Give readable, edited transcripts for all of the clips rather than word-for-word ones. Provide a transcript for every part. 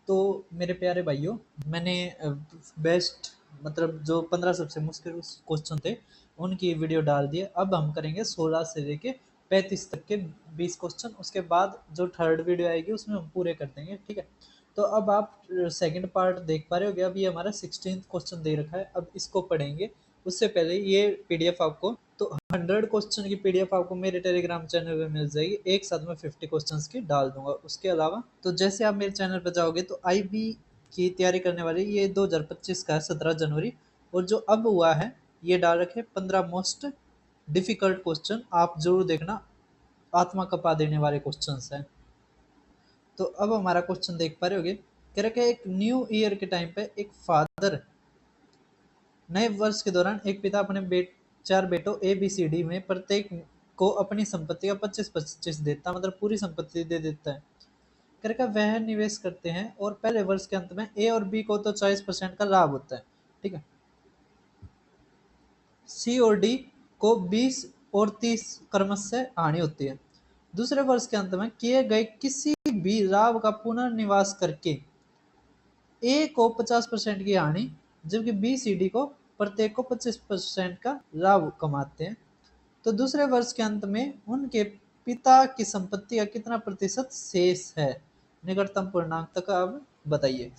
तो मेरे प्यारे भाइयों, मैंने बेस्ट मतलब जो 15 सबसे मुश्किल क्वेश्चन थे उनकी वीडियो डाल दी है। अब हम करेंगे 16 से लेके 35 तक के 20 क्वेश्चन। उसके बाद जो थर्ड वीडियो आएगी उसमें हम पूरे कर देंगे, ठीक है। तो अब आप सेकंड पार्ट देख पा रहे हो। अभी हमारा 16th क्वेश्चन दे रखा है, अब इसको पढ़ेंगे। उससे पहले ये पीडीएफ आपको तो 100 क्वेश्चन की पीडीएफ आपको मेरे टेलीग्राम चैनल पे मिल जाएगी। एक साथ में 50 क्वेश्चंस की डाल दूंगा। उसके अलावा तो जैसे आप मेरे चैनल पर जाओगे तो आईबी की तैयारी करने वाले ये 2025 का है 17 जनवरी, और जो अब हुआ है ये डाल रखे 15 मोस्ट डिफिकल्ट क्वेश्चन। आप जरूर देखना, आत्मा कपा देने वाले क्वेश्चंस हैं। तो अब हमारा क्वेश्चन देख पा रहे होगे, कह रखे एक न्यू ईयर के टाइम पे एक फादर नए वर्ष के दौरान एक पिता अपने 4 बेटों ए बी सी डी में प्रत्येक को अपनी संपत्ति का 25-25 देता, मतलब पूरी संपत्ति दे देता है। करके वह निवेश करते हैं और पहले वर्ष के अंत में ए और बी को तो 40% का लाभ होता है, ठीक है। सी और डी को 20 और 30 क्रमशः हानि होती है। दूसरे वर्ष के अंत में किए गए किसी भी लाभ का पुनर्निवास करके ए को 50% की हानि, जबकि बी सी डी को प्रत्येक को 25% का लाभ कमाते हैं। तो दूसरे वर्ष के अंत में उनके पिता की संपत्ति का कितना प्रतिशत शेष है? निकटतम पूर्णांक तक अब बताइए।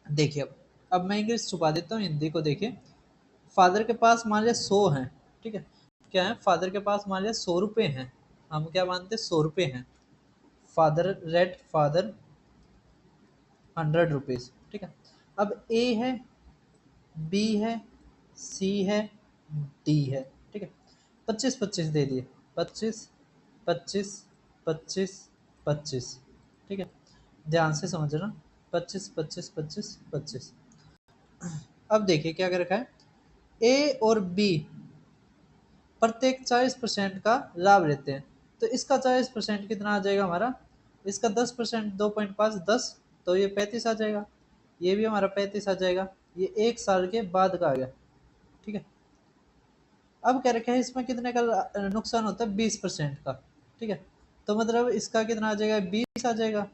देखिए, अब मैं इंग्लिश छुपा देता हूँ, हिंदी को देखिए। फादर के पास मान लिया 100 हैं, ठीक है। क्या है? फादर के पास मान लिया 100 रुपये हैं। हम क्या मानते हैं? 100 रुपये हैं। फादर रेट फादर 100 रुपीज, ठीक है। अब ए है, बी है, सी है, डी है, ठीक है। 25-25 दे दिए, 25 25 25 25, ठीक है। ध्यान से समझना, 25 25 25 25। अब देखिए क्या कर रखा है, ए और बी प्रत्येक 40% का लाभ लेते हैं। तो इसका 40% कितना आ जाएगा हमारा? इसका 10% 2.5 10, तो ये 35 आ जाएगा। ये भी हमारा 35 आ जाएगा। ये 1 साल के बाद का आ गया, ठीक है। अब क्या रखा है, इसमें कितने का नुकसान होता है? 20% का, ठीक है। तो मतलब इसका कितना आ जाएगा? 20 आ जाएगा।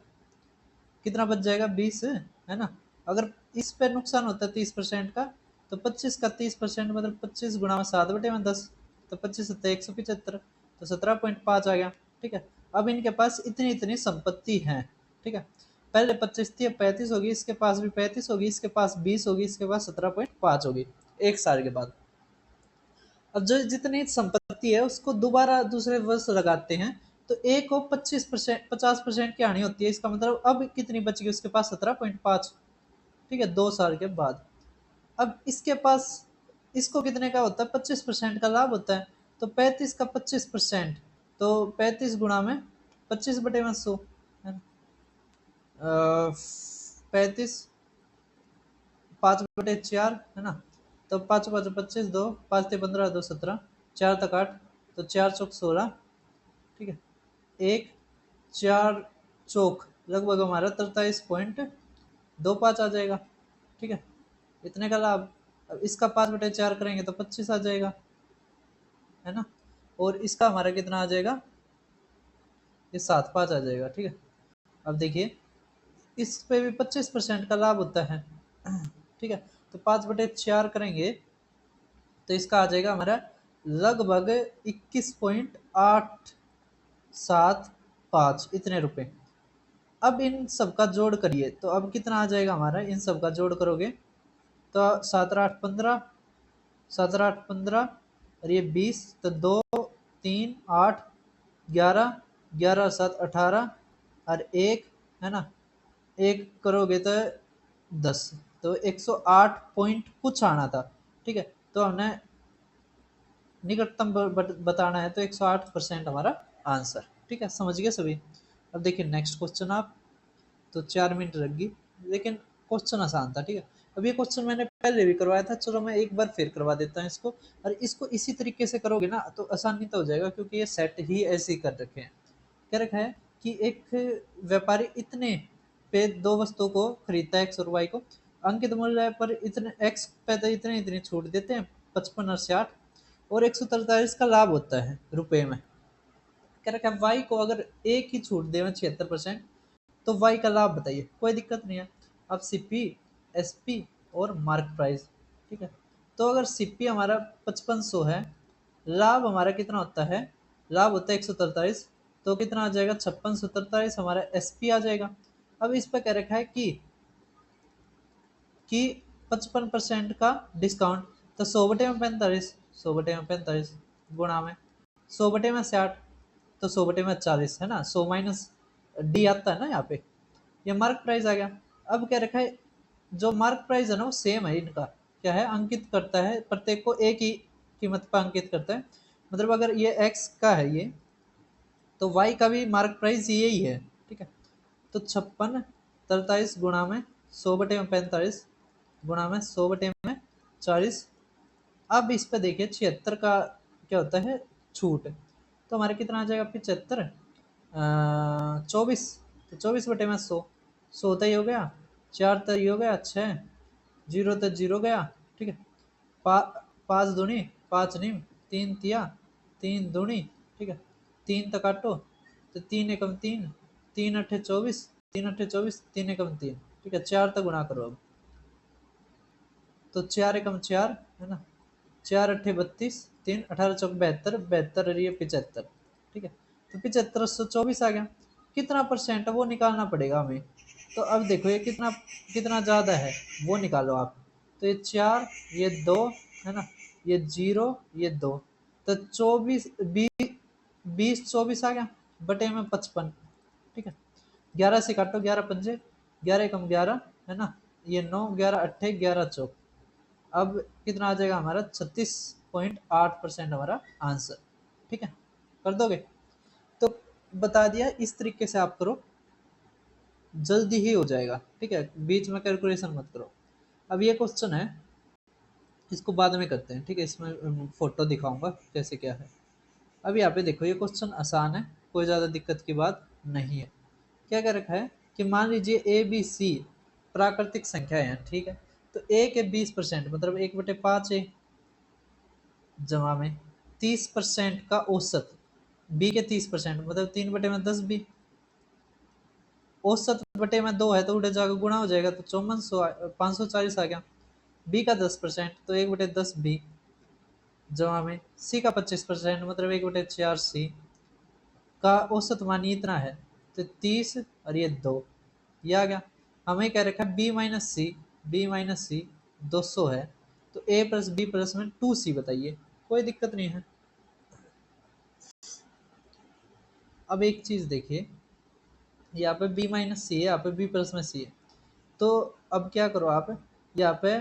कितना बच जाएगा? 20, है ना। अगर इस पे नुकसान होता है 30% का, तो 25 का 30% मतलब 25 गुणा में 7/10, तो 25 सत्ता 175, तो 17.5 आ गया, ठीक है। अब इनके पास इतनी इतनी संपत्ति है, ठीक है। पहले 25 थी, अब 35 होगी, इसके पास भी 35 होगी, इसके पास 20 होगी, इसके पास 17.5 होगी 1 साल के बाद। अब जो जितनी संपत्ति है उसको दोबारा दूसरे वर्ष लगाते हैं, तो ए को 25% 50% की हानि होती है। इसका मतलब अब कितनी बच गई उसके पास? 17.5, ठीक है, 2 साल के बाद। अब इसके पास इसको कितने का होता है? 25% का लाभ होता है। तो 35 का 25%, तो 35 गुणा में 25/100 है ना। 35 5/4 है ना। तो 5 5 25, 2 5 ते 15, 2 17, 4 तक 8, तो 4 चौक 16, ठीक है। एक 4 चौक लगभग हमारा 43.25 आ जाएगा, ठीक है। इतने का लाभ। अब इसका 5/4 करेंगे तो 25 आ जाएगा, है ना। और इसका हमारा कितना आ जाएगा? ये 7/5 आ जाएगा, ठीक है। अब देखिए इस पे भी 25% का लाभ होता है, ठीक है। तो 5/4 करेंगे तो इसका आ जाएगा हमारा लगभग 21.875 इतने रुपए। अब इन सबका जोड़ करिए तो अब कितना आ जाएगा हमारा? इन सबका जोड़ करोगे तो 7 8 15, 7 8 15 और ये 20, तो 2 3 8 11, 11 7 18 और 1 है ना, 1 करोगे तो 10, तो 108 पॉइंट कुछ आना था, ठीक है। तो हमने निकटतम बताना है, तो 108% हमारा आंसर, ठीक है। समझ गए सभी? अब देखिए नेक्स्ट क्वेश्चन आप, तो 4 मिनट लग गई, लेकिन क्वेश्चन आसान था, ठीक है। अब ये क्वेश्चन मैंने पहले भी करवाया था, चलो मैं एक बार फिर करवा देता हूँ इसको। और इसको इसी तरीके से करोगे ना तो आसानी तो हो जाएगा, क्योंकि ये सेट ही ऐसे ही कर रखे हैं। क्या रखा है कि एक व्यापारी इतने पे 2 वस्तुओं को खरीदता है, 100 रुपये को, अंकित मूल्य पर इतने एक्स पे तो इतने इतनी छूट देते हैं 55 और 60, और 143 का लाभ होता है रुपए में। कह रखा है वाई को अगर एक ही छूट दे 76%, तो वाई का लाभ बताइए, कोई दिक्कत नहीं है। अब सीपी, एसपी और मार्क प्राइस, ठीक है। तो अगर सीपी हमारा 5500 है, लाभ हमारा कितना होता है, लाभ होता है 143, तो कितना आ जाएगा 5643 हमारा एसपी आ जाएगा। अब इस पर कह रखा है कि 55% का डिस्काउंट, तो 100/45, 100/45 गुणा में 100/60, तो 100/40 है ना, 100 माइनस डी आता है ना यहाँ पे, ये मार्क प्राइस आ गया। अब क्या रखा है, जो मार्क प्राइस है ना वो सेम है इनका, क्या है, अंकित करता है प्रत्येक को एक ही कीमत पर अंकित करता है। मतलब अगर ये एक्स का है ये, तो वाई का भी मार्क प्राइस यही है, ठीक है। तो 5643 गुणा में 100/45 गुणा में 100/40। अब इस पे देखिए 76 का क्या होता है, छूट, तो हमारे कितना आ जाएगा 75, 24, तो 24/100, 100 तो ये हो गया, 4 तो ये हो गया, 6, 0 तो 0 गया, ठीक है। 5 दूनी 5 नहीं, 3 तिया 3 दूनी, ठीक है। 3 तो काटो, तो 3 एकम 3, 3 अट्ठे 24, 3 अट्ठे 24, 3 एकम 3, ठीक है। 4 तो गुणा करो अब, तो 4 एकम 4 है ना, 4 अट्ठे 32, 3 18 चौक 72, 72 और ये 75, ठीक है। तो 7524 आ गया। कितना परसेंट है वो निकालना पड़ेगा हमें। तो अब देखो ये कितना कितना ज़्यादा है वो निकालो आप। तो ये 4, ये 2 है ना, ये 0, ये 2, तो 24 20 24 आ गया बटे में 55, ठीक है। 11 से काटो, 11 पंजे 11 कम 11 है ना, ये 9, 11 अट्ठे 11 चौक, अब कितना आ जाएगा हमारा 36.8% हमारा आंसर, ठीक है। कर दोगे, तो बता दिया इस तरीके से आप करो, जल्दी ही हो जाएगा, ठीक है, बीच में कैलकुलेशन मत करो। अब ये क्वेश्चन है, इसको बाद में करते हैं, ठीक है, इसमें फोटो दिखाऊंगा कैसे क्या है। अब यहाँ पे देखो ये क्वेश्चन आसान है, कोई ज़्यादा दिक्कत की बात नहीं है। क्या कर रखा है कि मान लीजिए ए बी सी प्राकृतिक संख्या है, ठीक है। तो ए के 20% मतलब 1/5 ए जमा में 30% का औसत, बी के 30% मतलब 3/10 बी, औसत बटे में 2 है तो उड़े जाकर गुणा हो जाएगा, तो 540 आ गया। बी का 10% तो 1/10 बी जमा में सी का 25% मतलब 1/4 सी का औसत मान इतना है, तो 30 और ये 2, ये आ गया। हमें क्या रखा है बी माइनस सी 200 है, तो ए प्लस बी प्लस में 2c बताइए, कोई दिक्कत नहीं है। अब एक चीज देखिए, यहाँ पे बी माइनस सी है, यहाँ पे बी प्लस में सी है, तो अब क्या करो आप, यहाँ पे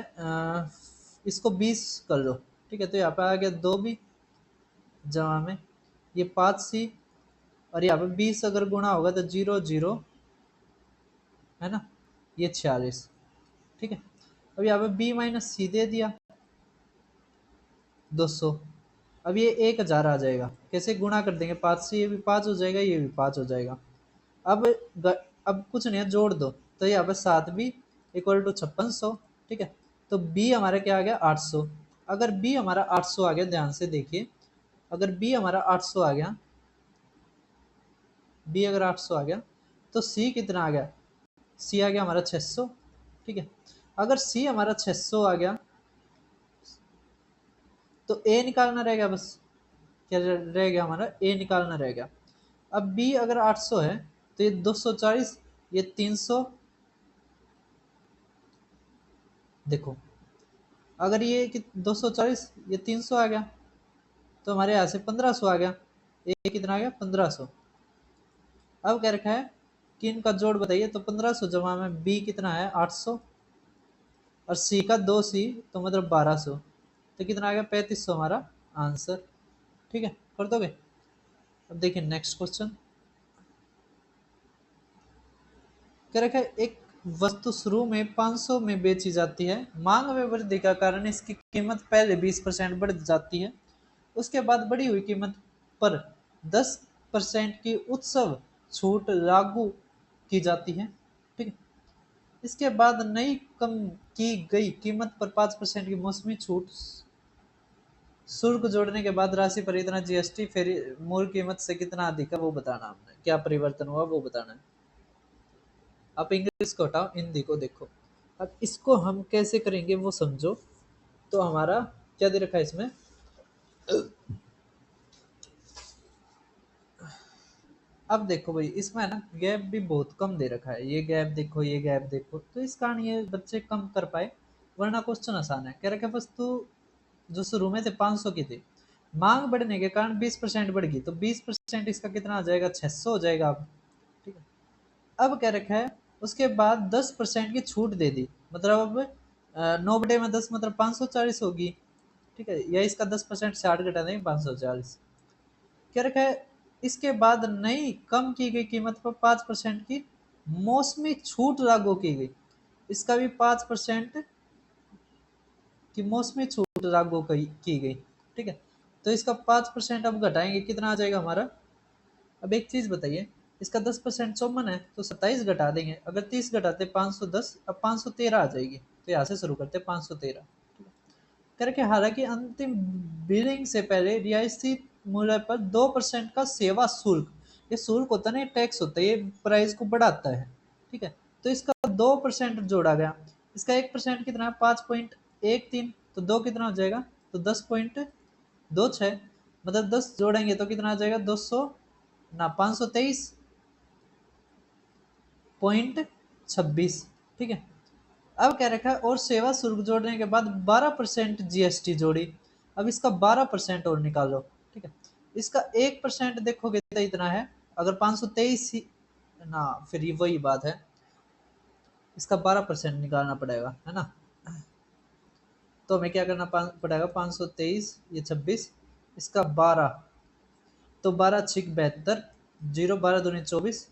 इसको 20 कर लो, ठीक है। तो यहाँ पे आ गया 2b जमा में ये 5c, और यहाँ पे 20 अगर गुणा होगा तो 0 0 है ना, ये 46, ठीक है। अब यहाँ पे बी माइनस सी दे दिया 200, अब ये 1000 आ जाएगा, कैसे गुणा कर देंगे, 5 से ये भी 5 हो जाएगा, ये भी 5 हो जाएगा। अब अब कुछ नहीं है, जोड़ दो, तो यहाँ पे 7b इक्वल टू 5600, ठीक है। तो b हमारा क्या आ गया 800। अगर b हमारा 800 आ गया, ध्यान से देखिए, अगर b हमारा 800 आ गया, b अगर 800 आ गया, तो c कितना आ गया, c आ गया हमारा 600, ठीक है। अगर c हमारा 600 आ गया, तो a निकालना रहेगा, बस क्या रह गया हमारा, a निकालना रहेगा। अब b अगर 800 है, तो ये 240, ये 300, देखो अगर ये कि 240 ये 300 आ गया, तो हमारे यहाँ से 1500 आ गया, ये कितना आ गया 1500। अब क्या रखा है कि इनका जोड़ बताइए, तो 1500 जमा में b कितना है 800, और c का 2c तो मतलब 1200, तो कितना आ गया 3500 हमारा आंसर, ठीक है। कर दोगे, अब देखिए नेक्स्ट क्वेश्चन। क्या रखा है, एक वस्तु शुरू में 500 में बेची जाती है, मांग में वृद्धि का कारण इसकी कीमत पहले 20% बढ़ जाती है, उसके बाद बढ़ी हुई कीमत पर 10% की उत्सव छूट लागू की जाती है, ठीक है। इसके बाद नई कम की गई कीमत पर 5% की मौसमी छूट, शुल्क जोड़ने के बाद राशि पर इतना जीएसटी, फिर मूल कीमत से कितना अधिक है वो बताना, हमने क्या परिवर्तन हुआ वो बताना है। आप इंग्लिश को हटाओ, हिंदी को देखो। अब इसको हम कैसे करेंगे वो समझो। तो हमारा क्या दे रखा है इसमें, अब देखो भाई इसमें है ना गैप भी बहुत कम दे रखा है, ये गैप देखो, ये गैप देखो, तो इस कारण ये बच्चे कम कर पाए, वरना क्वेश्चन आसान है। कह रखा है वस्तु जो शुरू में थे 500 की थी, मांग बढ़ने के कारण 20% बढ़ गई, तो 20% इसका कितना आ जाएगा, 600 हो जाएगा अब। ठीक है, अब कह रखा है उसके बाद 10% की छूट दे दी, मतलब अब 9/10 मतलब 540 होगी। ठीक है, या इसका 10% से 8 घटा देंगे 540। क्या रखा है, इसके बाद नई कम की गई कीमत पर 5% की मौसमी छूट लागू की गई, इसका भी 5% की मौसमी छूट लागू की गई। ठीक है, तो इसका 5% अब घटाएंगे, कितना आ जाएगा हमारा। अब एक चीज बताइए, इसका 10% 54 है, तो 27 घटा देंगे, अगर 30 घटाते 510, अब 513 आ जाएगी। तो यहाँ से शुरू करते 513 करके, हालांकि अंतिम बिलिंग से पहले रियायती मूल्य पर 2% का सेवा शुल्क, ये शुल्क होता है ना, टैक्स होता है, ये प्राइस को बढ़ाता है। ठीक है, तो इसका 2% जोड़ा गया, इसका 1% कितना है, 5.13, तो 2 कितना हो जाएगा, तो 10.26, मतलब 10 जोड़ेंगे तो कितना आ जाएगा, 200 ना 523.26। ठीक है, अब क्या रखा है, और सेवा शुल्क जोड़ने के बाद 12% जीएसटी जोड़ी, अब इसका 12% और निकालो। ठीक है, इसका 1% देखोगे तो इतना है, अगर 523 ही ना, फिर ये वही बात है, इसका 12% निकालना पड़ेगा, है ना। तो हमें क्या करना पड़ेगा, 523 ये 26, इसका 12, तो 12×6 = 72, 0 12 दूनी 24,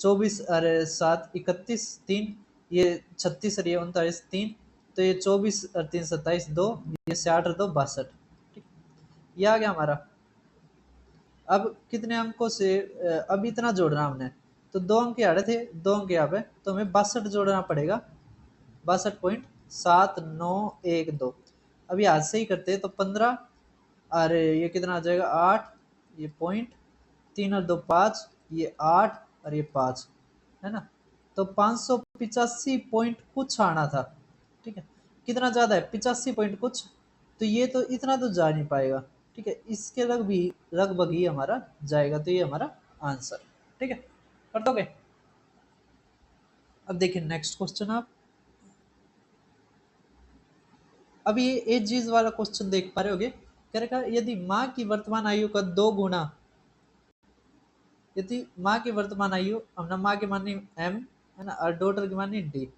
24 अरे 7 31 3, ये 36 और ये 39 3, तो ये 24 और 3 27 2, ये 60 और 2 62। ठीक, ये आ गया हमारा। अब कितने अंकों से अब इतना जोड़ना हमने, तो 2 अंक यहाँ थे, 2 अंक यहाँ पे, तो हमें 62 जोड़ना पड़ेगा, 62.7912। अब यहाँ से ही करते हैं तो 15, अरे ये कितना आ जाएगा 8, ये पॉइंट 3 और 2 5, ये 8 और ये 5, है ना। तो 585 पॉइंट कुछ आना था। ठीक है, कितना ज्यादा है, 85 पॉइंट कुछ, तो ये तो इतना तो जा नहीं पाएगा। ठीक है, इसके लगभग ही हमारा जाएगा, तो ये हमारा आंसर। ठीक है, कर दोगे। अब देखिए नेक्स्ट क्वेश्चन आप, अब ये एजीज वाला क्वेश्चन देख पा रहे होगे। कह रखा है, यदि माँ की वर्तमान आयु का 2 गुना, यदि माँ की वर्तमान आयु, हमने माँ की मानी एम, है ना, और डॉटर की मानी डी।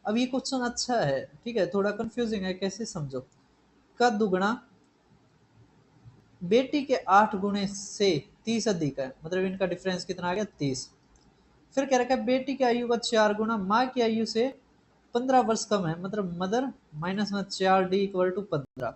अब ये क्वेश्चन अच्छा है, ठीक है, थोड़ा कंफ्यूजिंग है, कैसे समझो। का दुगना बेटी के 8 गुणे से 30 अधिक है, मतलब इनका डिफरेंस कितना आ गया, 30। फिर कह रखा है बेटी की आयु का 4 गुना माँ की आयु से 15 वर्ष कम है, मतलब मदर माइनस में 4D = 15।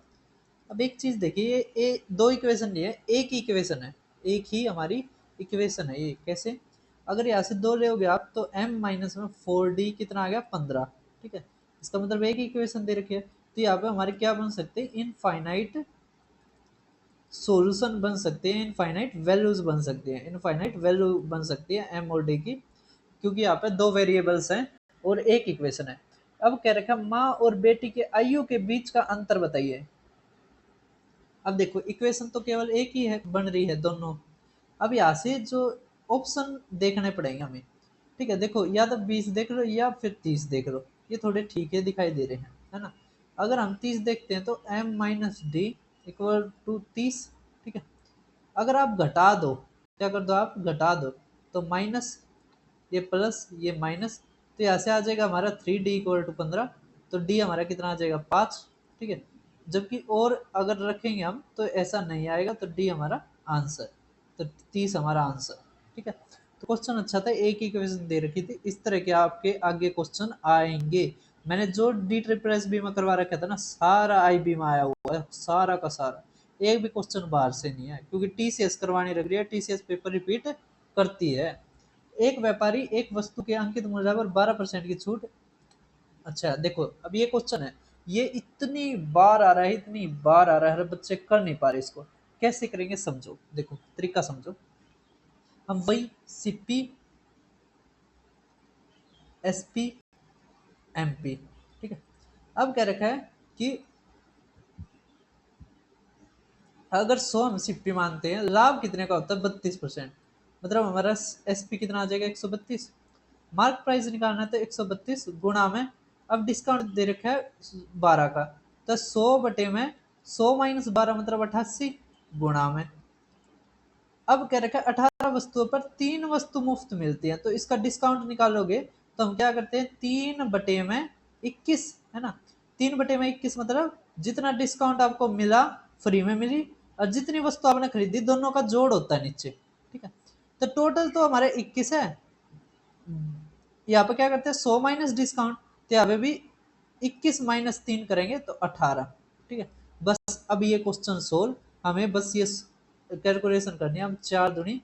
अब एक चीज देखिए, ये दो इक्वेशन नहीं है, एक ही इक्वेशन है, एक ही हमारी इक्वेशन है। ये कैसे, अगर यहाँ से 2 लोगे आप, तो m माइनस में 4D कितना आ गया, 15। ठीक है, इसका मतलब एक ही इक्वेशन दे रखी है, तो यहाँ पे हमारे क्या बन सकते हैं, इनफाइनाइट सॉल्यूशन बन सकते हैं, इनफाइनाइट वैल्यूज बन सकती हैं, इनफाइनाइट वैल्यू बन सकती है m और d की, क्योंकि यहाँ पे 2 वेरिएबल्स हैं और एक इक्वेशन है। अब कह रखा है माँ और बेटी के आयु के बीच का अंतर बताइए। अब देखो इक्वेशन तो केवल एक ही है, बन रही है दोनों। अब यहाँ से जो ऑप्शन देखने पड़ेंगे हमें। ठीक है, देखो या तो 20 देख लो या फिर 30 देख लो, ये थोड़े ठीक है दिखाई दे रहे हैं, है ना। अगर हम 30 देखते हैं तो m - d = 30। ठीक है, अगर आप घटा दो, क्या कर दो आप, घटा दो, तो माइनस, ये प्लस ये माइनस, तो यहाँ से आ जाएगा हमारा 3D = 15, तो डी हमारा कितना आ जाएगा, 5। ठीक है, जबकि और अगर रखेंगे हम तो ऐसा नहीं आएगा, तो डी हमारा आंसर, तो 30 हमारा आंसर। ठीक है, तो क्वेश्चन अच्छा था, एक ही क्वेश्चन दे रखी थी, इस तरह के आपके आगे क्वेश्चन आएंगे। मैंने जो D SSS बीमा करवा रखा था ना, सारा आई बीमा आया हुआ है, सारा का सारा, एक भी क्वेश्चन बाहर से नहीं है, क्योंकि टीसीएस करवानी लग रही है, टीसीएस पेपर रिपीट करती है। एक व्यापारी एक वस्तु के अंकित मूल्य पर 12% की छूट। अच्छा देखो, अब ये क्वेश्चन है, ये इतनी बार आ रहा है, इतनी बार आ रहा है, बच्चे कर नहीं पा रहे इसको, कैसे करेंगे समझो, देखो तरीका समझो। हम वही सिप्पी SP MP। ठीक है, अब क्या रखा है कि अगर 100 हम सिफ्टी मानते हैं, लाभ कितने का होता है 32%, मतलब हमारा SP कितना आ जाएगा 132। मार्क प्राइस निकालना है तो 132 गुणा में, अब डिस्काउंट दे रखा है 12 का, तो 100 बटे में 100 माइनस 12 मतलब 88 गुणा में। अब कह रखा है 18 वस्तुओं पर 3 वस्तु मुफ्त मिलती है, तो इसका डिस्काउंट निकालोगे तो हम क्या करते हैं 3 बटे में 21, है ना। 3 बटे में 21 मतलब जितना डिस्काउंट आपको मिला फ्री में मिली, और जितनी वस्तु आपने खरीदी दोनों का जोड़ होता है नीचे। ठीक है, तो टोटल तो हमारे 21 है। यहाँ पे क्या करते हैं 100 माइनस डिस्काउंट, तो यहाँ पे भी 21 माइनस 3 करेंगे तो 18। ठीक है, बस अब ये क्वेश्चन सोल्व, हमें बस ये कैलकुलेशन करनी है। हम 4 दूनी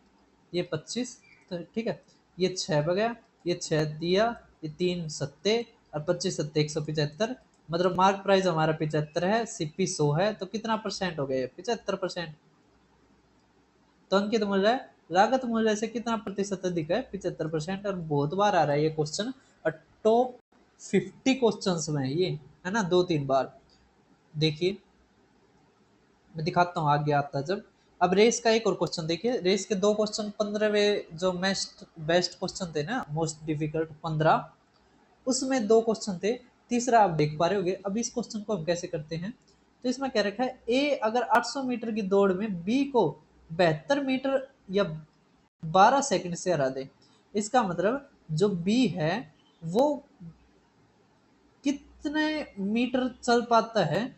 ये 25, तो ठीक है ये 6 बगया, ये 6 दिया, ये 3 सत्ते और 25 सत्ते 175, मतलब मार्क प्राइस हमारा 75 है, CP 100 है, तो कितना परसेंट हो गया 75%। तो अंकित मूल्य लागत मूल्य से कितना प्रतिशत अधिक है 75%। और बहुत बार आ रहा है ये क्वेश्चन, और टॉप 50 क्वेश्चंस में ये है ना, 2-3 बार। देखिए मैं दिखाता हूँ आगे आता जब। अब रेस का एक और क्वेश्चन देखिए, रेस के 2 क्वेश्चन 15वें जो बेस्ट क्वेश्चन थे ना, मोस्ट डिफिकल्ट 15, उसमें 2 क्वेश्चन थे, तीसरा आप देख पा रहे होगे। अब इस क्वेश्चन को हम कैसे करते हैं, तो इसमें क्या रखा है ए अगर 800 मीटर की दौड़ में बी को 72 मीटर या 12 सेकंड से हरा दे, इसका मतलब जो बी है वो कितने मीटर चल पाता है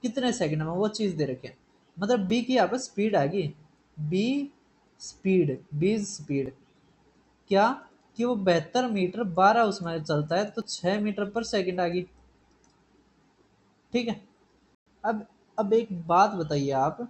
कितने सेकंड में, वो चीज दे रखे हैं। मतलब बी की यहाँ पर स्पीड आ गई, बी बी स्पीड क्या कि वो 72 मीटर 12 उसमें चलता है, तो 6 मीटर पर सेकंड आ गई। ठीक है, अब एक बात बताइए आप,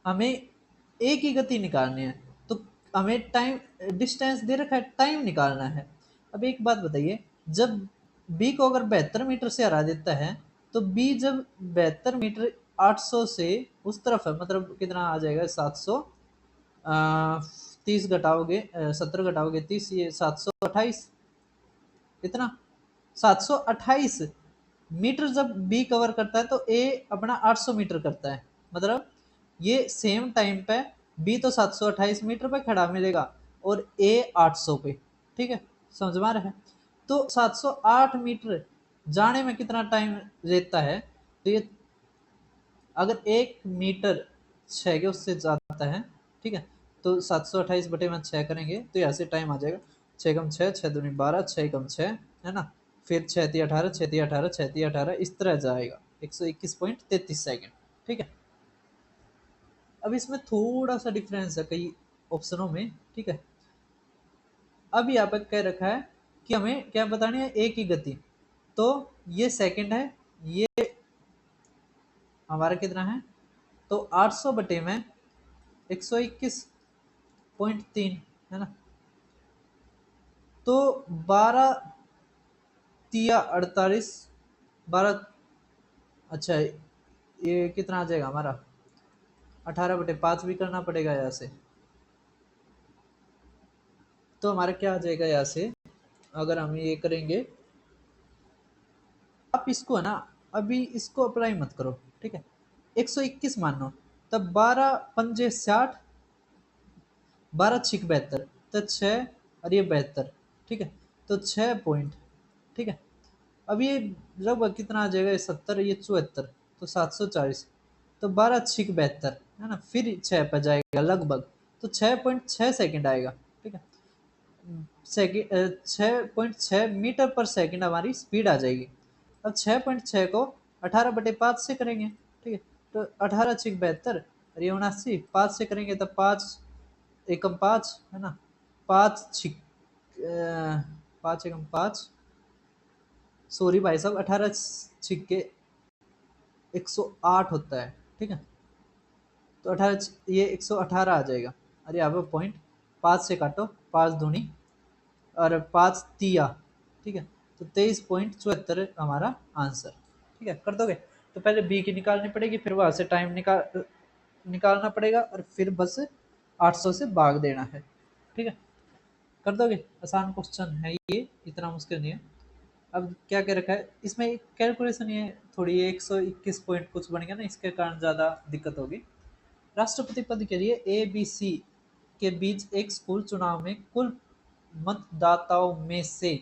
हमें एक ही गति निकालनी है, तो हमें टाइम डिस्टेंस दे रखा है, टाइम निकालना है। अब एक बात बताइए, जब बी को अगर 72 मीटर से हरा देता है, तो बी जब 72 मीटर 800 से उस तरफ है, मतलब कितना आ जाएगा 700, 30 घटाओगे 70 घटाओगे 30, ये 728, इतना 728 मीटर जब बी कवर करता है, तो ए अपना 800 मीटर करता है, मतलब ये सेम टाइम पे बी तो 728 मीटर पे खड़ा मिलेगा और ए 800 पे। ठीक है, समझ में आ रहा है। तो 708 मीटर जाने में कितना टाइम लेता है, तो ये अगर 1 मीटर 6 के उससे जाता है, ठीक है, तो 728 बटे में 6 करेंगे तो यहाँ से टाइम आ जाएगा 6 कम 6, 6 दूनी 12, 6 कम 6, है ना, फिर 6 ती 18, 6 ती 18, 6 ती 18, इस तरह जाएगा 121.33 सेकेंड। ठीक है, अब इसमें थोड़ा सा डिफरेंस है कई ऑप्शनों में। ठीक है, अब यहाँ पर कह रखा है कि हमें क्या बतानी है, एक ही गति, तो ये सेकंड है, ये हमारा कितना है, तो 800 बटे में 121.3, है ना, तो 12 तिया 48, 12, अच्छा ये कितना आ जाएगा हमारा 18/5 भी करना पड़ेगा यहाँ से, तो हमारा क्या आ जाएगा यहाँ से, अगर हम ये करेंगे, आप इसको है ना, अभी इसको अप्लाई मत करो। ठीक है, 121 मानो, तब 12 पंजे 60, 12 छिक 72, तो 6 और ये 72। ठीक है, तो 6 पॉइंट। ठीक है, अब ये लगभग कितना आ जाएगा, 70, ये 74, तो 740, तो 12 छिक 72, है ना, फिर 6 पर जाएगा लगभग, तो 6.6 सेकेंड आएगा। ठीक है, सेकेंड 6.6 मीटर पर सेकेंड हमारी स्पीड आ जाएगी। अब 6.6 को 18/5 से करेंगे। ठीक है, तो 18 छिक 72 और ये 79, 5 से करेंगे तो 5 एकम 5, है ना, 5 छिक 5 एकम 5, सॉरी भाई साहब, 18 छिक्के 108 होता है। ठीक है, तो 18 ये 118 आ जाएगा। अरे यहाँ पे पॉइंट 5 से काटो, 5 दूनी और 5 तिया। ठीक है, तो 23.74 हमारा आंसर। ठीक है, कर दोगे, तो पहले बी की निकालनी पड़ेगी, फिर वहां से टाइम निकालना पड़ेगा, और फिर बस 800 से भाग देना है। ठीक है, कर दोगे? आसान क्वेश्चन है ये, इतना मुश्किल नहीं है। अब क्या क्या रखा है इसमें, एक कैलकुलेशन ये थोड़ी 121 पॉइंट कुछ बन गया ना, इसके कारण ज़्यादा दिक्कत होगी। राष्ट्रपति पद के लिए ए बी सी के बीच एक स्कूल चुनाव में कुल मतदाताओं में से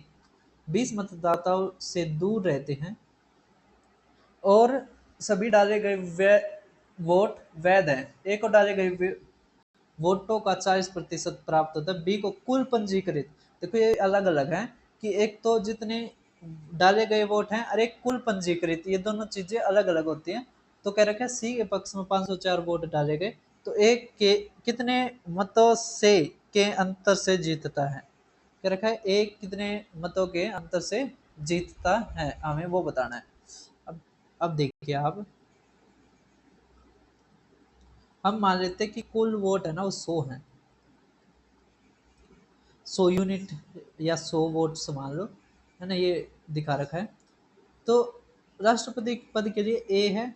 20 मतदाताओं से दूर रहते हैं और सभी डाले गए वोट वैध हैं। ए को डाले गए वोटों का 40% प्राप्त होता है। बी को कुल पंजीकृत, देखो ये अलग अलग है कि एक तो जितने डाले गए वोट हैं और एक कुल पंजीकृत, ये दोनों चीजें अलग अलग होती हैं। तो कह रखा है सी के पक्ष में 504 वोट डाले गए तो एक के कितने मतों से के अंतर से जीतता है। कह रखा है एक कितने मतों के अंतर से जीतता है, हमें वो बताना है। अब देखिए आप, हम मान लेते हैं कि कुल वोट है ना वो 100 है, 100 यूनिट या 100 वोट्स मान लो, है ना, ये दिखा रखा है। तो राष्ट्रपति पद के लिए ए है,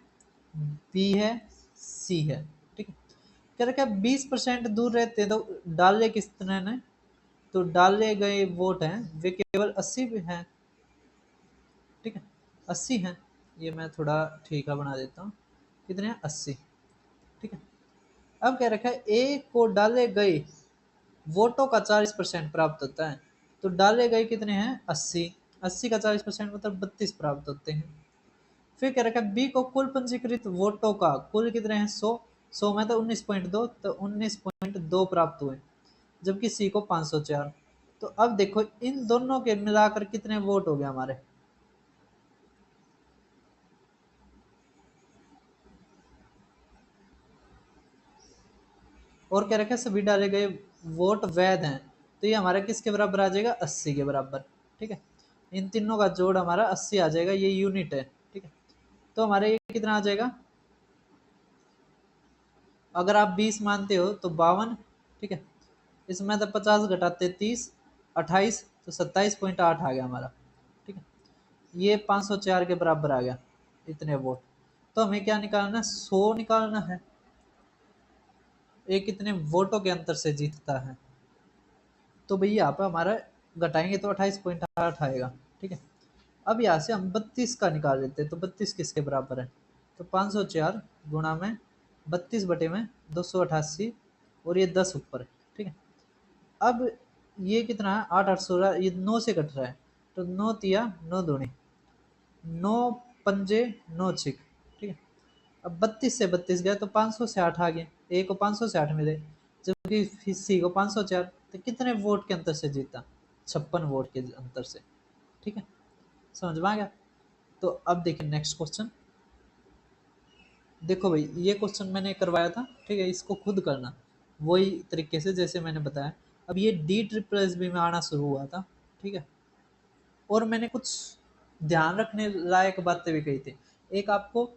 बी है, सी है, ठीक है। कह रखा है 20% दूर रहते हैं तो डाले किस तरह ने, तो डाले गए वोट हैं वे केवल 80 भी हैं, ठीक है, 80 हैं। ये मैं थोड़ा ठीक है बना देता हूँ, कितने हैं 80, ठीक है। अब कह रखा है ए को डाले गए वोटों का 40% प्राप्त होता है, तो डाले गए कितने हैं 80, 80 का 40% मतलब 32 प्राप्त होते हैं। फिर कह रखा है बी को कुल पंजीकृत वोटों का कुल कितने हैं 100, 100 में तो 19.2, तो 19.2 प्राप्त हुए, जबकि सी को 504। तो अब देखो इन दोनों के मिलाकर कितने वोट हो गए हमारे, और कह रखा है सभी डाले गए वोट वैध हैं, तो ये हमारा किसके बराबर आ जाएगा 80 के बराबर, ठीक है। इन तीनों का जोड़ हमारा 80 आ जाएगा, ये यूनिट है, ठीक है। तो हमारे ये कितना आ जाएगा, अगर आप 20 मानते हो तो 52, ठीक है। इसमें तो 50 घटाते 30, 28, तो 27.8 आ गया हमारा, ठीक है। ये 504 के बराबर आ गया इतने वोट। तो हमें क्या निकालना है, 100 निकालना है, ये कितने वोटों के अंतर से जीतता है। तो भैया यहाँ पे हमारा घटाएंगे तो 28.8 आएगा, ठीक है। अब यहाँ से हम 32 का निकाल लेते हैं, तो 32 किसके बराबर है, तो 504 गुणा में 32 बटे में 288, और ये 10 ऊपर है, ठीक है। अब ये कितना है 8 8 16, ये 9 से कट रहा है, तो 9 तिया 9 दूनी 9 पंजे 9 छिक, ठीक है। अब 32 से 32 गया तो 500 से 8 आ गए, ए को 500 से 8 मिले, जबकि सी को 504, तो कितने वोट के अंतर से जीता, 56 वोट के अंतर से, ठीक है। समझ में आ गया। तो अब देखिए नेक्स्ट क्वेश्चन, देखो भाई ये क्वेश्चन मैंने करवाया था, ठीक है, इसको खुद करना वही तरीके से जैसे मैंने बताया। अब ये डी ट्रिपल एस बी में आना शुरू हुआ था, ठीक है। और मैंने कुछ ध्यान रखने लायक बातें भी कही थी। एक आपको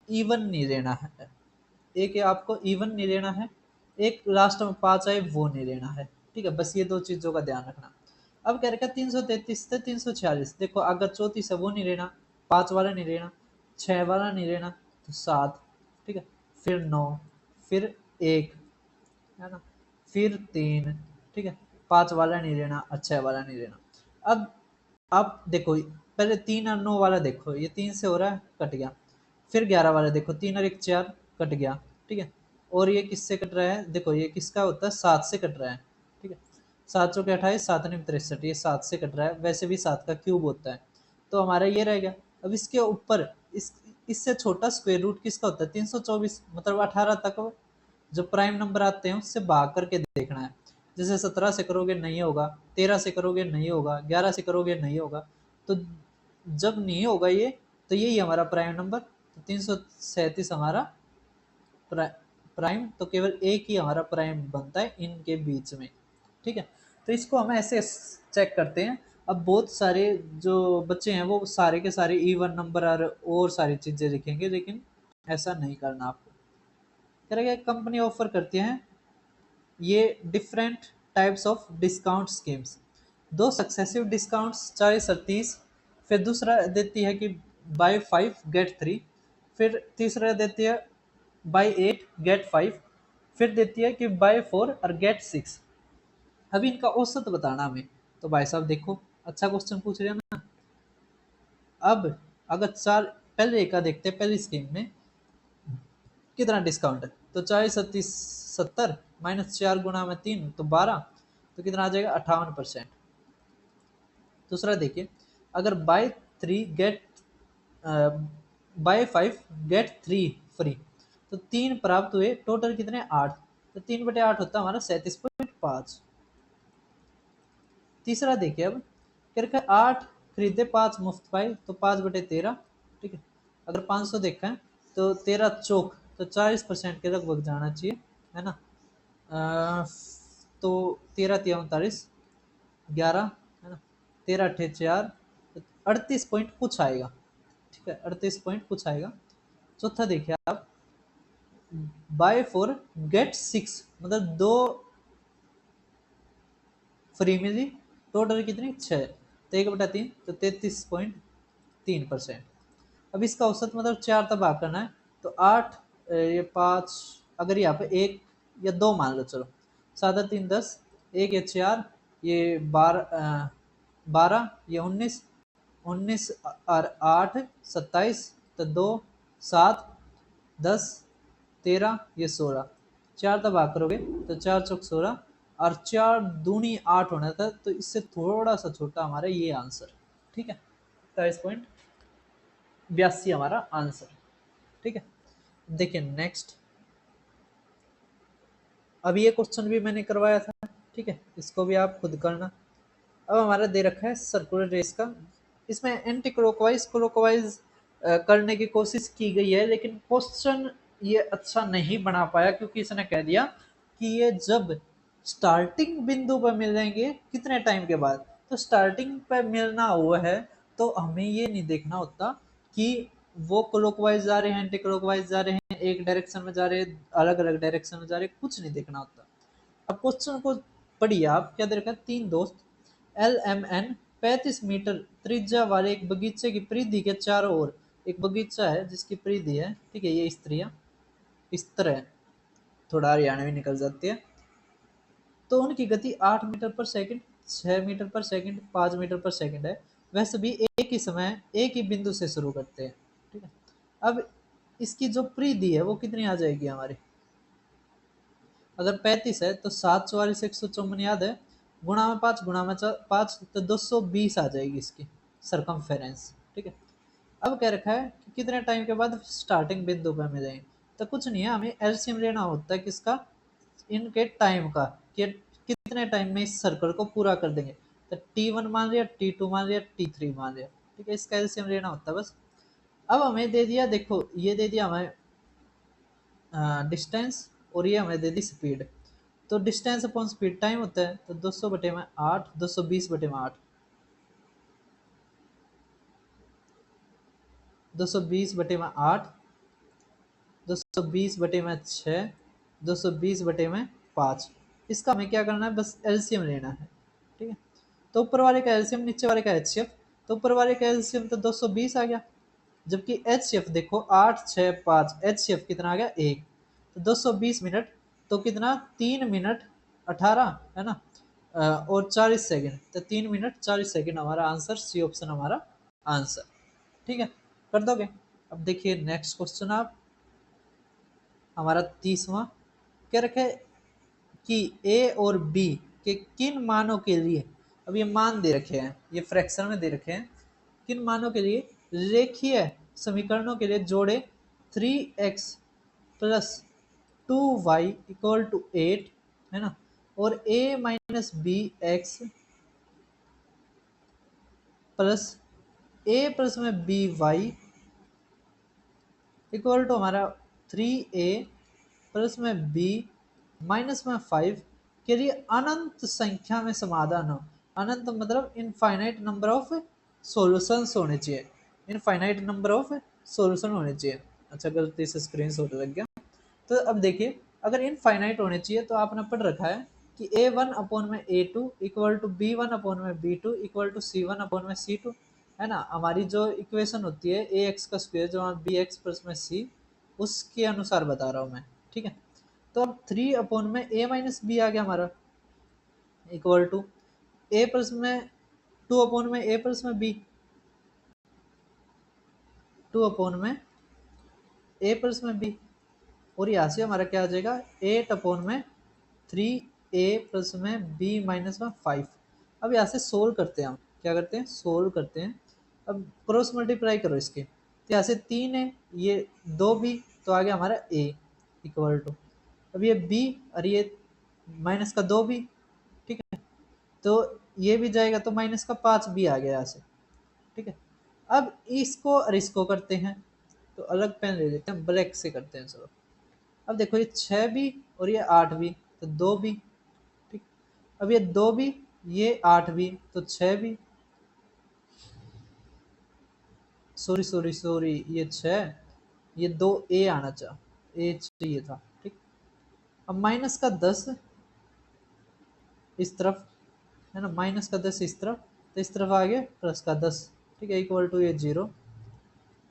इवन नहीं लेना है, एक आपको इवन नहीं लेना है, एक लास्ट में 5 आए वो नहीं लेना है, ठीक है। बस ये दो चीजों का ध्यान रखना। अब कह रखा है 333 से 346, देखो अगर 34 है वो नहीं लेना, 5 वाला नहीं लेना, 6 वाला नहीं लेना, तो 7, ठीक है, फिर 9, फिर 1, है ना, फिर 3, ठीक है, 5 वाला नहीं लेना और 6 वाला नहीं लेना। अब आप देखो पहले 3 और 9 वाला देखो, ये 3 से हो रहा है कट गया, फिर 11 वाला देखो 3 और 1 4 कट गया, ठीक है। और ये किससे कट रहा है, देखो ये किसका होता है 7 से कट रहा है, ठीक है। 7 चौके 28, 7 9 63, ये 7 से कट रहा है, वैसे भी 7 का क्यूब होता है, तो हमारा ये रह गया। अब इसके ऊपर इससे छोटा स्क्वायर रूट किसका होता है 324, मतलब 18 तक जो प्राइम नंबर आते हैं उससे भाग करके देखना है। जैसे 17 से करोगे नहीं होगा, 13 से करोगे नहीं होगा, 11 से करोगे नहीं होगा, तो जब नहीं होगा ये, तो यही हमारा प्राइम नंबर, तो 337 हमारा प्राइम, तो केवल एक ही हमारा प्राइम बनता है इनके बीच में, ठीक है। तो इसको हम ऐसे चेक करते हैं। अब बहुत सारे जो बच्चे हैं वो सारे के सारे इवन नंबर और सारी चीजें लिखेंगे, लेकिन ऐसा नहीं करना आपको। करेंगे कंपनी ऑफर करती है ये different types of discount schemes, दो सक्सेसिव डिस्काउंट्स 40 और 30, फिर दूसरा देती है कि बाय 5 गेट 3, फिर तीसरा देती है बाय 8 गेट 5, फिर देती है कि बाय 4 और गेट 6। अभी इनका औसत बताना हमें। तो भाई साहब देखो, अच्छा क्वेश्चन पूछ रहे हैं ना। अब अगर चार, पहले का देखते हैं, पहली स्कीम में कितना डिस्काउंट है। तो 40 30 70 -4 × 3 तो 12, तो कितना आ जाएगा 58%। दूसरा देखिए, अगर बाय 5 गेट 3 फ्री, तो 3 प्राप्त हुए, टोटल कितने 8, तो 3/8 होता है हमारा 37.5। तीसरा देखिए, अब क्या रखा है 8 खरीदे 5 मुफ्त पाए, तो 5/13। ठीक है, अगर 500 देखा है तो 13 चौक, तो 40% के लगभग जाना चाहिए, है ना। अ, तो 13 × 3 = 39, 11, है ना, 13 × 8 = 4, 38 पॉइंट कुछ आएगा। ठीक है, 38 पॉइंट कुछ आएगा। चौथा देखिए आप, बाय 4 गेट 6, मतलब 2 फ्री मिली, टोटल कितनी 6, तो 1/3, तो 33.3%। अब इसका औसत मतलब 4 तक भाग करना है, तो 8, ये 5, अगर यहाँ पे 1 या 2 मान लो, चलो 7 3 10, 1 या 4, ये 12, ये 19, 19 और 8 27, तो 2 7 10 13, ये 16, 4 तक भाग करोगे तो 4 चौक 16, और 4 दूनी 8 होना था, तो इससे थोड़ा सा छोटा हमारा ये आंसर। ठीक है, 27.82 हमारा आंसर। ठीक है, देखिए नेक्स्ट, अब ये क्वेश्चन भी मैंने करवाया था। ठीक है, इसको भी आप खुद करना। अब हमारा दे रखा है सर्कुलर रेस का, इसमें एंटी क्लॉकवाइज क्लॉकवाइज करने की कोशिश की गई है, लेकिन क्वेश्चन ये अच्छा नहीं बना पाया, क्योंकि इसने कह दिया कि ये जब स्टार्टिंग बिंदु पर मिलेंगे कितने टाइम के बाद। तो स्टार्टिंग पर मिलना हुआ है, तो हमें ये नहीं देखना होता कि वो क्लॉकवाइज जा रहे हैं, एंटी क्लॉकवाइज जा रहे हैं, एक डायरेक्शन में जा रहे हैं, अलग अलग डायरेक्शन में जा रहे हैं, कुछ नहीं देखना होता। अब क्वेश्चन को पढ़िए आप, क्या दे रखा है, 3 दोस्त LMN 35 मीटर त्रिज्या वाले एक बगीचे की परिधि के चारों ओर, एक बगीचा है जिसकी परिधि है, ठीक है, ये स्त्रियां इस तरह थोड़ा हरियाणवी निकल जाती है, तो उनकी गति 8 मीटर पर सेकंड, 6 मीटर पर सेकंड, 5 मीटर पर सेकंड है। वह सभी एक ही समय एक ही बिंदु से शुरू करते हैं। ठीक है, अब इसकी जो परिधि है वो कितनी आ जाएगी हमारी, अगर 35 है तो 7 × 4 = 154 याद है, गुणा में 5 गुणा में 5, तो 220 आ जाएगी इसकी सरकमफेरेंस। ठीक है, अब कह रखा है कि कितने टाइम के बाद स्टार्टिंग बिंदु पर मिलेंगे, तो कुछ नहीं है, हमें एलसीएम लेना होता है किसका, इनके टाइम का, कि कितने टाइम में इस सर्कल को पूरा कर देंगे। तो T1 मान लिया, T2 मान लिया, T3 मान लिया। ठीक है, इसका एलसीएम लेना होता है बस। अब हमें दे दिया, देखो ये दे दिया हमें डिस्टेंस, और ये हमें दे दी स्पीड। तो डिस्टेंस अपॉन स्पीड टाइम होता है, तो 200/8, 220/8, 220/8, 220/6, 220/5। इसका हमें क्या करना है, बस एलसीएम लेना है। ठीक है, तो ऊपर वाले का एलसीएम, नीचे वाले का एचसीएफ। तो ऊपर वाले का एलसीएम तो 220 आ गया, जबकि एचसीएफ देखो 8 6 5, एचसीएफ कितना आ गया 1, तो 220 मिनट, तो कितना 3 मिनट 18, है ना, और 40 सेकंड, तो 3 मिनट 40 सेकंड हमारा आंसर, सी ऑप्शन हमारा आंसर। ठीक है, कर दोगे। अब देखिए नेक्स्ट क्वेश्चन आप, हमारा 30वां, क्या रखा है कि ए और बी के किन मानों के लिए, अब ये मान दे रखे हैं, ये फ्रैक्शन में दे रखे हैं, किन मानों के लिए रेखीय समीकरणों के लिए जोड़े 3x प्लस 2y = 8, है ना, और a - bx plus a plus में by इक्वल टू हमारा 3a प्लस में b माइनस में 5 के लिए अनंत संख्या में समाधान हो। अनंत मतलब इनफाइनाइट नंबर ऑफ सॉल्यूशंस होने चाहिए, इनफाइनाइट नंबर ऑफ सॉल्यूशन होने चाहिए। अच्छा, गलती से स्क्रीनशॉट लग गया। तो अब देखिए, अगर इनफाइनाइट होने चाहिए तो आपने पढ़ रखा है कि a1/a2 equal to b1/b2 equal to c1/c2, है ना। हमारी जो इक्वेशन होती है ax का स्क्वायर जो बी एक्स प्लस में c, उसके अनुसार बता रहा हूँ मैं। ठीक है, तो अब 3 अपॉन में a माइनस बी आ गया हमारा, इक्वल टू ए प्लस में 2/a+b, 2/a+b, और यहाँ से हमारा क्या आ जाएगा 8/3a+b-1 अब यहाँ से सोल्व करते हैं, हम क्या करते हैं सोल्व करते हैं। अब क्रॉस मल्टीप्लाई करो इसके, तो यहाँ से 3 है, ये 2b, तो आ गया हमारा a इक्वल टू, अब ये b और ये माइनस का 2b, ठीक है, तो ये भी जाएगा तो माइनस का 5b आ गया यहाँ से, ठीक है। अब इसको और इसको करते हैं, तो अलग पेन ले लेते हैं, ब्लैक से करते हैं चलो। अब देखो ये 6b और ये 8b, तो 2b, ठीक। अब ये 2b, ये 8b, तो 6b, सॉरी सॉरी सॉरी, ये 6, ये 2a आना चाहिए था, ठीक। अब माइनस का 10 इस तरफ, है ना, माइनस का 10 इस तरफ, तो इस तरफ आ गया प्लस का 10, ठीक है, इक्वल टू ये 0।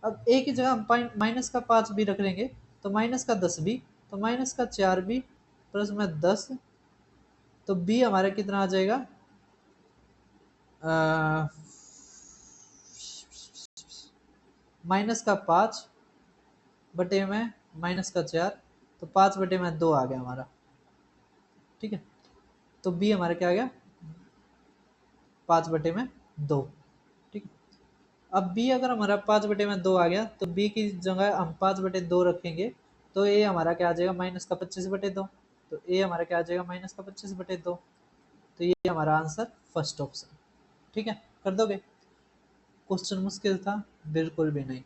अब a की जगह हम माइनस का 5 भी रख लेंगे, तो माइनस का 10 भी, तो माइनस का 4 भी प्लस में 10, तो b हमारा कितना आ जाएगा, माइनस का 5 बटे में माइनस का 4, तो 5 बटे में 2 आ गया हमारा, ठीक है। तो b हमारा क्या आ गया 5 बटे में 2, ठीक है। अब b अगर हमारा 5 बटे में 2 आ गया, तो b की जगह हम 5 बटे 2 रखेंगे, तो a हमारा क्या आ जाएगा माइनस का 25 बटे 2, तो a हमारा क्या आ जाएगा माइनस का 25 बटे 2, तो ये हमारा आंसर फर्स्ट ऑप्शन, ठीक है। कर दोगे? क्वेश्चन मुश्किल था? बिल्कुल भी नहीं।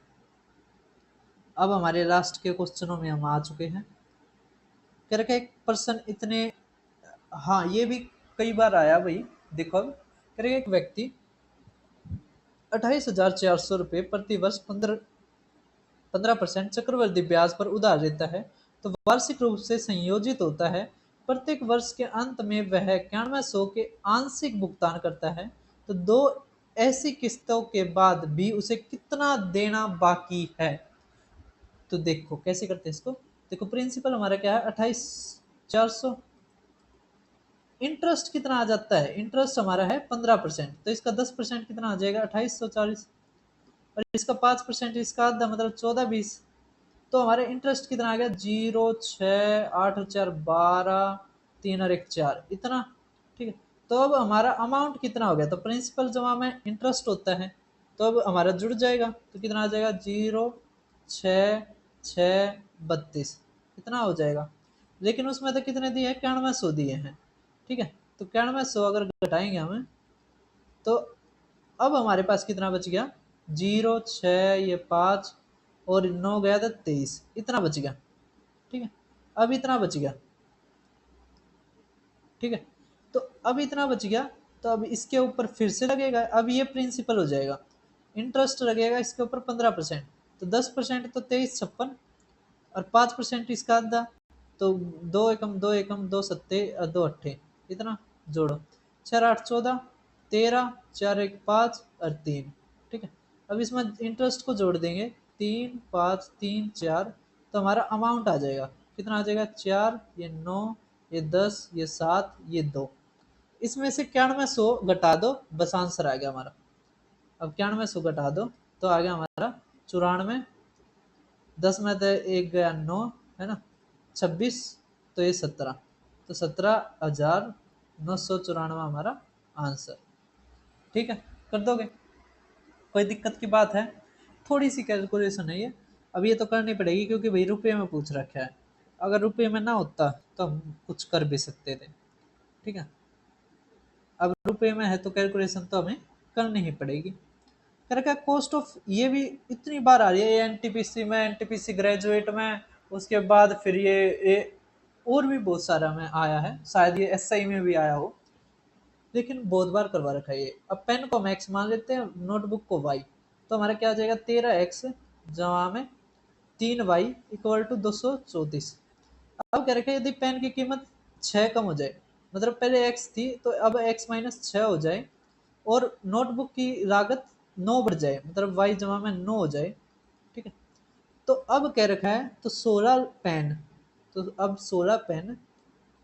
अब हमारे लास्ट के क्वेश्चनों में हम आ चुके हैं। कह रखा एक पर्सन इतने, हाँ ये भी कई बार आया भाई, देखो अब कह रहे एक व्यक्ति 28,400 रुपये प्रति वर्ष 15% चक्रवृद्धि ब्याज पर उधार लेता है, तो वार्षिक रूप से संयोजित होता है, प्रत्येक वर्ष के अंत में वह 9100 के आंशिक भुगतान करता है, तो 2 ऐसी किस्तों के बाद भी उसे कितना देना बाकी है। तो देखो कैसे करते हैं इसको, देखो प्रिंसिपल हमारा क्या है 28,400, इंटरेस्ट कितना आ जाता है, इंटरेस्ट हमारा है 15%, तो इसका 10% कितना आ जाएगा 2840, और इसका 5% इसका आधा मतलब 1420, तो हमारे इंटरेस्ट कितना आ गया 0, 6, 8 और 4 12, 3 और 1 4 इतना, ठीक है। तो अब हमारा अमाउंट कितना हो गया, तो प्रिंसिपल जमा में इंटरेस्ट होता है, तो अब हमारा जुड़ जाएगा, तो कितना आ जाएगा 0, 6, 6, 32 इतना हो जाएगा। लेकिन उसमें तो कितने दिए हैं 9100 दिए हैं, ठीक है, तो 9100 अगर घटाएंगे हमें, तो अब हमारे पास कितना बच गया 0, 6, ये 5 और 9 गया था 23, इतना बच गया, ठीक है। अब इतना बच गया, ठीक है, तो अब इतना बच गया, तो अब इसके ऊपर फिर से लगेगा, अब ये प्रिंसिपल हो जाएगा, इंटरेस्ट लगेगा इसके ऊपर 15%, तो 10% तो 2356, और 5% इसका आधा, तो 2 एकम 2 एकम 2 सत्ते और 2 अट्ठे, इतना जोड़ो 4 8 14, 13 4 1 5 और 3, ठीक है। अब इसमें इंटरेस्ट को जोड़ देंगे 3 5 3 4, तो हमारा अमाउंट आ जाएगा कितना आ जाएगा 4, ये 9, ये 10, ये 7, ये 2, इसमें से 9100 घटा दो, बस आंसर आ गया हमारा। अब 9100 घटा दो तो आ गया हमारा 94, 10 में तो 1 गया 9, है ना, 26, तो ये 17, तो 17,994 हमारा आंसर, ठीक है। कर दोगे? कोई दिक्कत की बात है? थोड़ी सी कैलकुलेशन है ये, अब ये तो करनी पड़ेगी क्योंकि भाई रुपये में पूछ रखा है, अगर रुपये में ना होता तो हम कुछ कर भी सकते थे, ठीक है। अब रुपये में है तो कैलकुलेशन तो हमें करनी ही पड़ेगी। कर का कॉस्ट ऑफ, ये भी इतनी बार आ रही है एनटीपीसी में, एनटीपीसी ग्रेजुएट में, उसके बाद फिर ये और भी बहुत सारा में आया है, शायद ये एसआई में भी आया हो, लेकिन बहुत बार करवा रखा है ये। अब पेन को हम एक्स मान लेते हैं, नोटबुक को वाई, तो हमारा क्या आ जाएगा 13x जमा में 3y इक्वल टू 234। अब क्या रखा है यदि पेन की कीमत 6 कम हो जाए, मतलब पहले x थी तो अब x माइनस 6 हो जाए, और नोटबुक की लागत 9 बढ़ जाए, मतलब y जमा में 9 हो जाए, ठीक है। तो अब कह रखा है तो 16 पेन, तो अब 16 पेन,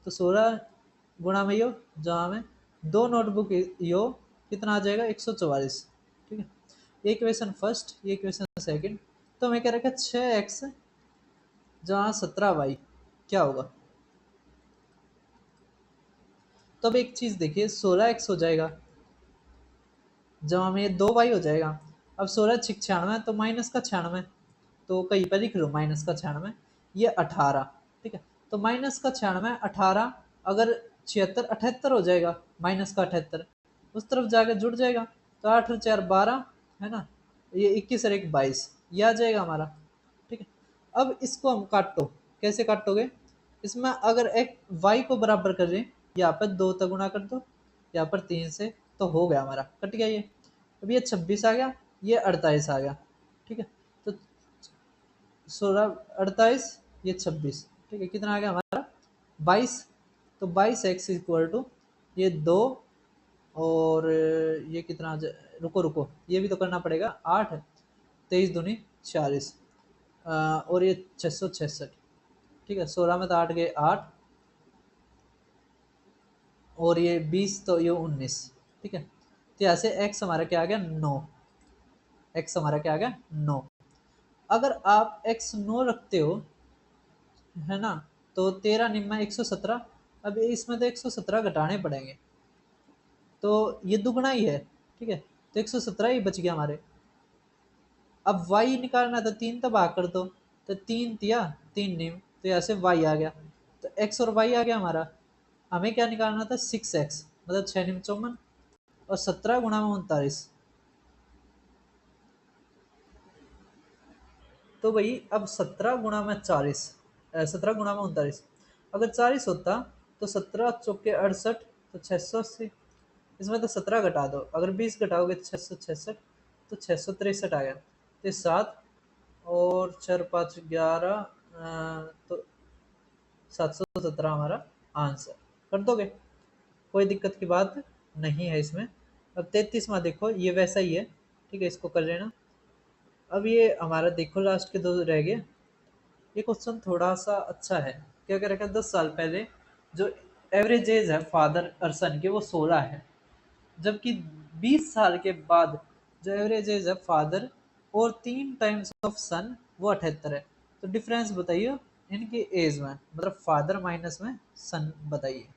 तो 16 गुणा में यो, जहाँ में 2 नोटबुक यो, कितना आ जाएगा 144। ठीक है, ये इक्वेशन फर्स्ट, ये इक्वेशन सेकंड। तो हमें क्या रखा 6x जहाँ 17y क्या होगा। तो अब एक चीज देखिए 16x हो जाएगा जहाँ में ये 2y हो जाएगा। अब 16 छिक 96 तो माइनस का 96, तो कहीं पर लिख लो माइनस का 96, ये 18। ठीक है, तो माइनस का 96 18, अगर 76 78 हो जाएगा, माइनस का 78 उस तरफ जाके जुड़ जाएगा, तो 8 और 4 12 है ना, ये 21 और 1 22, ये आ जाएगा हमारा। ठीक है, अब इसको हम काटो, कैसे काटोगे, इसमें अगर एक y को बराबर कर रहे हैं, यहाँ पर 2 तक गुणा कर दो, यहाँ पर 3 से, तो हो गया हमारा, कट गया ये। अब ये 26 आ गया, ये 48 आ गया। ठीक है, तो 16 48, ये 26, ठीक है, कितना आ गया हमारा 22। तो 22x इक्वल टू ये 2, और ये कितना रुको रुको, ये भी तो करना पड़ेगा, 8 23 दूनी 40, और ये 666। ठीक है, 16 में तो 8 गए 8, और ये 20 तो ये 19। ठीक है, तो यहाँ से x हमारा क्या आ गया 9, x हमारा क्या आ गया 9। अगर आप x 9 रखते हो है ना, तो 13 निम्न 117, अब इसमें तो 117 घटाने पड़ेंगे, तो ये दुगना ही है। ठीक है, तो 117 ही बच गया हमारे। अब y निकालना था, 3 तो भाग कर दो, तो 3 तिया 3 निम, तो यहाँ से y आ गया, तो x और y आ गया हमारा। हमें क्या निकालना था 6x, मतलब 6 निम 54, और 17 गुणा में 39। तो भाई अब 17 गुणा में 40, 17 गुणा में 39, अगर 40 होता तो 17 चौके 68, तो 680, इसमें तो 17 घटा दो, अगर 20 घटाओगे तो 666, तो 663 आ गया। तो 7 और 4 5 11, तो 717 हमारा आंसर। कर दोगे, कोई दिक्कत की बात नहीं है इसमें। अब 33वां देखो, ये वैसा ही है। ठीक है, इसको कर लेना। अब ये हमारा देखो लास्ट के दो रह गए। ये क्वेश्चन थोड़ा सा अच्छा है। क्या क्या रखा है, 10 साल पहले जो एवरेज एज है फादर और सन की वो 16 है, जबकि 20 साल के बाद जो एवरेज एज है फादर और 3 टाइम्स ऑफ सन वो 78 है। तो डिफरेंस बताइए इनकी एज में, मतलब फादर माइनस में सन बताइए।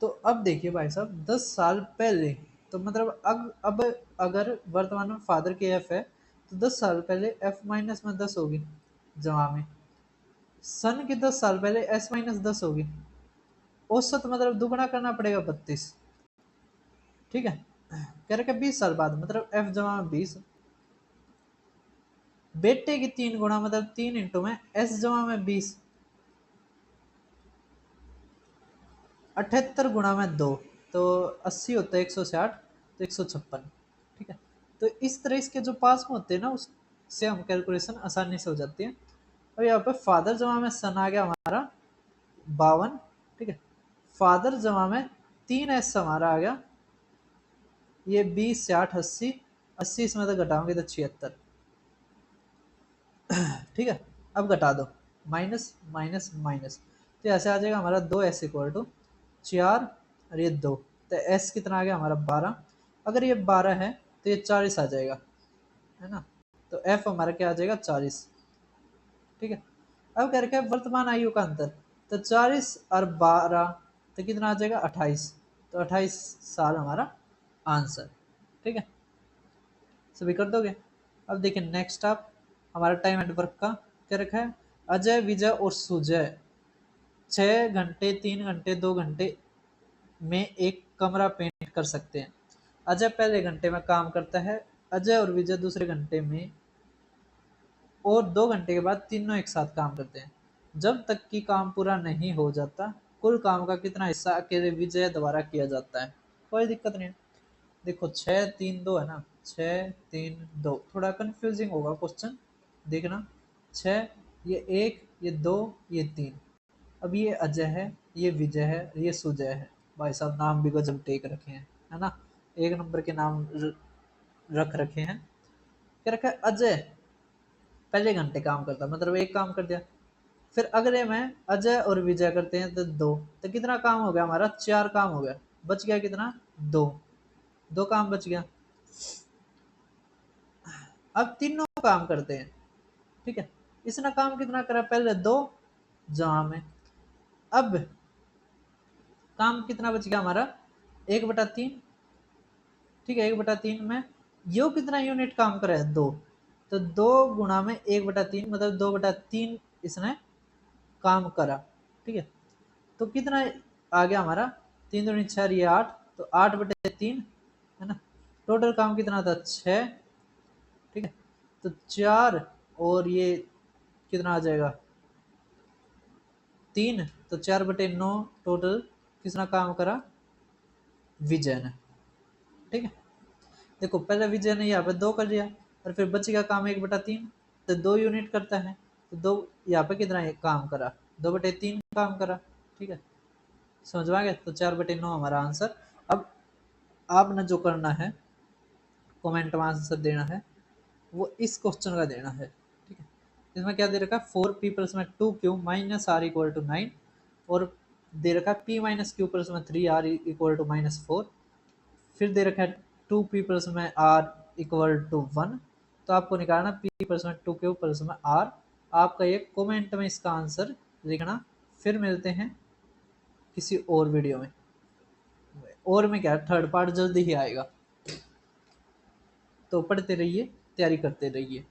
तो अब देखिए भाई साहब 10 साल पहले, तो मतलब अब अगर वर्तमान में फादर की एफ है, तो 10 साल पहले एफ माइनस में 10 होगी जमा में, सन की 10 साल पहले एस माइनस 10 होगी, औसत मतलब दुगना करना पड़ेगा 32। ठीक है, कह रहे 20 साल बाद, मतलब एफ जमा में 20, बेटे की 3 गुणा मतलब 3 इंटू में एस जमा में 20, 78 गुणा में 2, तो 80 होता है 160, तो 156। ठीक है, तो इस तरह इसके जो पास में होते हैं ना, उससे हम कैलकुलेशन आसानी से हो जाती है। और यहाँ पे फादर जमा में सन आ गया हमारा 52। ठीक है, फादर जमा में 3s हमारा आ गया, ये 20 से 8 80, 80 इसमें तो घटाओगे तो 76। ठीक है, अब घटा दो, माइनस माइनस माइनस, तो ऐसे आ जाएगा हमारा 2s इक्वल टू 4, और ये 2, तो s कितना आ गया हमारा 12। अगर ये 12 है तो ये 40 आ जाएगा, है ना, तो f हमारा क्या आ जाएगा 40। ठीक है, अब क्या रखा है वर्तमान आयु का अंतर, तो 40 और 12, तो कितना आ जाएगा 28, तो 28 साल हमारा आंसर। ठीक है, सभी कर दोगे। अब देखिए नेक्स्ट आप, हमारा टाइम एंड वर्क का क्या रखा है, अजय विजय और सुजय 6 घंटे 3 घंटे 2 घंटे में एक कमरा पेंट कर सकते हैं। अजय पहले घंटे में काम करता है, अजय और विजय दूसरे घंटे में, और 2 घंटे के बाद तीनों एक साथ काम करते हैं। जब तक कि काम पूरा नहीं हो जाता, कुल काम का कितना हिस्सा अकेले विजय द्वारा किया जाता है। कोई दिक्कत नहीं है। देखो 6 3 2 है ना, 6 3 2 थोड़ा कंफ्यूजिंग होगा क्वेश्चन, देखना। 6, ये 1, ये 2, ये 3। अब ये अजय है, ये विजय है, ये सुजय है। भाई साहब नाम भी गजब टेक रखे हैं, है ना, एक नंबर के नाम रख रखे हैं। क्या रखा है, अजय पहले घंटे काम करता, मतलब एक काम कर दिया। फिर अगले में अजय और विजय करते हैं तो 2, तो कितना काम हो गया हमारा, 4 काम हो गया, बच गया कितना, 2, 2 काम बच गया। अब तीनों काम करते हैं, ठीक है, इसने काम कितना करा, पहले 2 जमा में, अब काम कितना बच गया हमारा, 1/3, ठीक है, 1/3 में यो कितना यूनिट काम करा है, 2, तो 2 गुणा में 1/3 मतलब 2/3 इसने काम करा, ठीक है, तो कितना आ गया हमारा, 3 दूनी 6 ये 8, तो 8/3 है ना, टोटल काम कितना था, 6, ठीक है, तो 4 और ये कितना आ जाएगा, 3, तो 4/9 टोटल किसना काम करा, विजय ने, ठीक है। देखो पहले विजय ने यहाँ पे 2 कर लिया और फिर बच गया काम 1/3, तो 2 यूनिट करता है, तो 2 यहाँ पे कितना काम करा, 2/3 काम करा, ठीक है, समझ में आ गया, तो 4/9 हमारा आंसर। अब आपने जो करना है कमेंट में आंसर देना है वो इस क्वेश्चन का देना है, ठीक है, इसमें क्या दे रखा है, 4p प्लस में 2q minus r equal to 9, और दे रखा है p माइनस क्यू प्लस में 3r इक्वल टू -4, फिर दे रखा है 2p प्लस में r इक्वल टू 1, तो आपको निकालना p प्लस में 2q प्लस में r, आपका ये कमेंट में इसका आंसर लिखना। फिर मिलते हैं किसी और वीडियो में, और में क्या, थर्ड पार्ट जल्दी ही आएगा, तो पढ़ते रहिए, तैयारी करते रहिए।